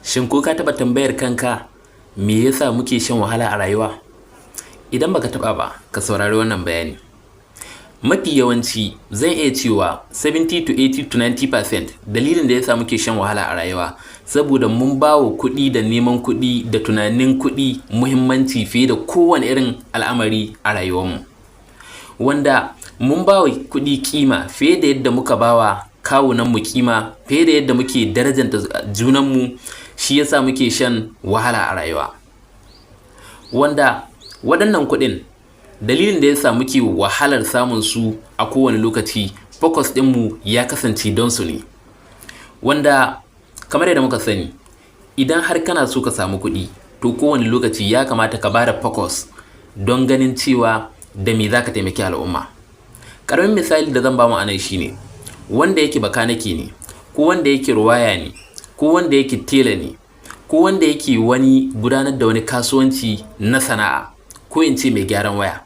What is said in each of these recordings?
Shin ko ka taɓa tambayar kanka me yasa muke shan wahala a rayuwa? Idan baka taɓa ba, ka saurari wannan bayani. Mafi yawanci zan iya cewa 70 to 80 to 90% dalilin da yasa muke shan wahala a rayuwa saboda mun bawa kuɗi da neman kuɗi da tunanin kuɗi muhimmanci fiye da kowane irin al'amari a rayuwarmu. Wanda mun bawa kuɗi kima fiye da yadda muka bawa kawunanmu kima, fiye da yadda muke darajanta junanmu, shi yasa muke shan wahala a rayuwa. Wanda waɗannan kuɗin dalilin da yasa muke wahalar samun su a kowane lokaci, focus ɗinmu ya kasance don su ne. Wanda kamar yadda muka sani, idan har kana so ka samu kuɗi, to kowane lokaci ya kamata ka bada focus don ganin cewa da me zaka taimaki al'umma. Ƙaramin misali da zan bamu anan shine wanda yake bakanike ne, ko wanda yake ruwaya ne, ko wanda yake tela ne, ko wanda yake wani gudanar da wani kasuwanci na sana'a, ko in ce mai gyaran waya.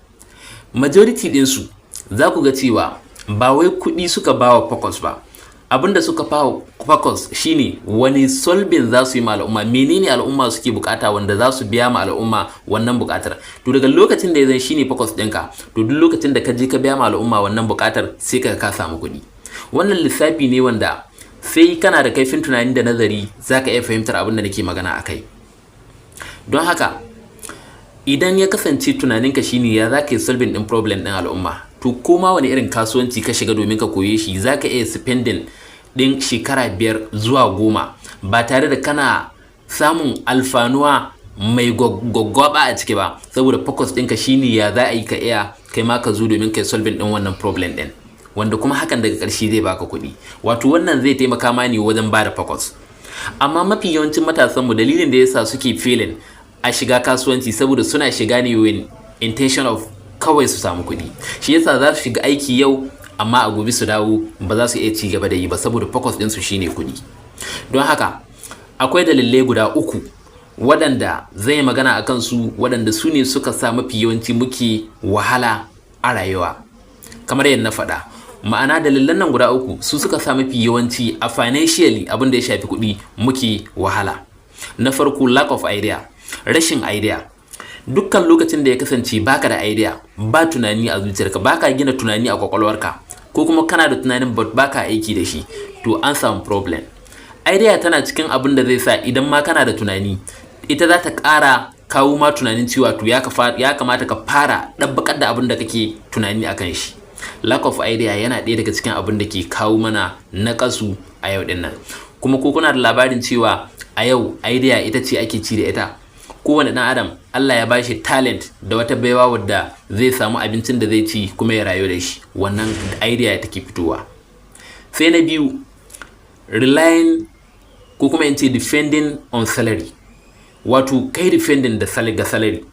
Majority ɗinsu za ku ga cewa ba wai kuɗi suka bawa focus ba, abinda suka bawa focus shine wani solving za su yi ma al'umma, menene al'umma suke bukata wanda za su biya ma al'umma wannan bukatar. To daga lokacin da ya zan shine focus ɗinka, to duk lokacin da ka je ka biya ma al'umma wannan bukatar sai ka samu kuɗi. Wannan lissafi ne wanda sai kana da kaifin tunani da nazari za ka iya fahimtar abin da nake magana a kai. Don haka idan ya kasance tunaninka shine ya za ka yi solving ɗin problem ɗin al'umma, to koma wani irin kasuwanci ka shiga domin ka koye shi, za ka iya spending ɗin shekara 5 zuwa 10 ba tare da kana samun alfanuwa mai gwaggwaba a ciki ba, saboda focus ɗinka shine ya za a yi ka iya kai ma ka zo domin ka yi solving ɗin wannan problem ɗin, wanda kuma hakan daga ƙarshe zai baka kuɗi. Wato wannan zai taimaka mani wajen bada focus. Amma mafi yawancin matasanmu dalilin da yasa suke failing a shiga kasuwanci saboda suna shiga ne with intention of kawai su samu kuɗi. Shi yasa za su shiga aiki yau amma a gobe su dawo ba za su iya ci gaba da yi ba saboda focus ɗinsu shine kuɗi. Don haka akwai dalilai guda 3 waɗanda zai magana a kansu, waɗanda su ne suka sa mafi yawanci muke wahala a rayuwa. Kamar yadda na faɗa, ma'ana dalilan nan guda 3 su suka sa mafi yawanci a financially abin da ya shafi kuɗi muke wahala. Na farko, lack of idea, rashin idea. Dukkan lokacin da ya kasance baka da idea, ba tunani a zuciyarka, baka gina tunani a kwakwalwarka, ko kuma kana da tunanin but baka aiki da shi, to an samu problem. Idea tana cikin abin da zai sa idan ma kana da tunani, ita za ta ƙara kawo ma tunanin cewa to ya kamata ka fara ɗabbakar da abin da kake tunani akan shi. Lack of idea yana ɗaya daga cikin abin da ke kawo mana naƙasu a yau ɗin nan. Kuma ko kuna da labarin cewa a yau idea ita ce ake ci da ita? Kowane ɗan adam Allah ya bashi talent da wata baiwa wadda zai samu abincin da zai ci kuma ya rayu da shi, wannan idea take fitowa. Sai na biyu, relying ko kuma in ce depending on salary. Wato kai depending da salary,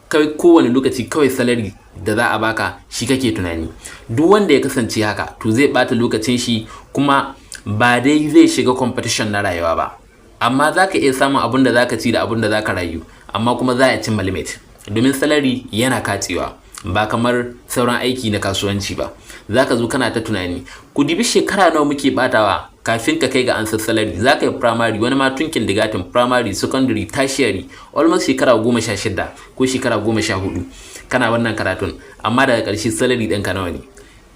kai kowane lokaci kawai salary da za a baka shi kake tunani. Duk wanda ya kasance haka to zai bata lokacin shi, kuma ba dai zai shiga competition na rayuwa ba, amma za ka iya samun abin da za ka ci da abin da za ka rayu, amma kuma za a cimma limit, domin salary yana katsewa ba kamar sauran aiki na kasuwanci ba. Za ka zo kana ta tunani, ku dibi shekara nawa muke batawa kafin ka kai ga ansar salary. Za ka yi primary, wani ma tun kindergarten, primary, secondary, tertiary, almost shekara 16 ko shekara 14 kana wannan karatun, amma daga ƙarshe salary ɗinka nawa ne?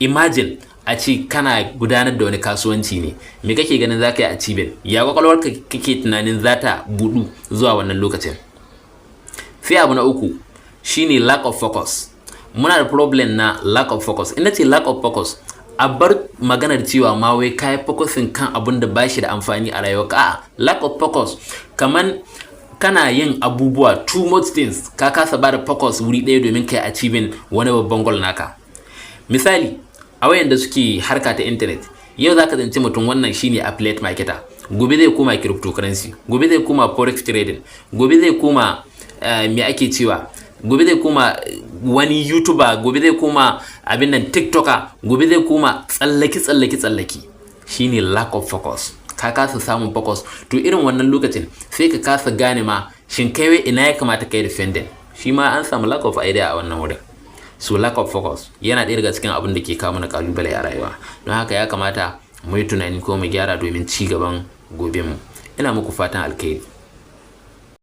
Imagine a ce kana gudanar da wani kasuwanci ne, me kake ganin za ka yi achieving? Ya kwakwalwarka kake tunanin za ta buɗu zuwa wannan lokacin? Sai abu na 3 shine lack of focus. Muna da problem na lack of focus. Ina ce lack of focus, a bar maganar cewa ma wai kai focusing kan abin da bashi da amfani a rayuwarka. A'a, lack of focus kaman kana yin abubuwa too much things, ka kasa bada focus wuri ɗaya domin kai achieving wani babban goal naka. Misali, a wayanda suke harka ta internet, yau zaka zance mutum wannan shine affiliate marketer, gobe zai koma cryptocurrency, gobe zai koma forex trading, gobe zai koma me ake cewa, gobe zai koma wani youtuber, gobe zai koma abin nan tiktoker, gobe zai koma tsallaki. Shine lack of focus, ka kasa samun focus. To irin wannan lokacin sai ka kasa gane ma shin kai ina ya kamata kai defending. Shi ma an samu lack of idea a wannan wurin. So lack of focus yana ɗaya daga cikin abin da ke kawo mana kalubale a rayuwa. Don haka ya kamata mu yi tunani ko mu gyara domin ci gaban gobenmu. Ina muku fatan alkhairi.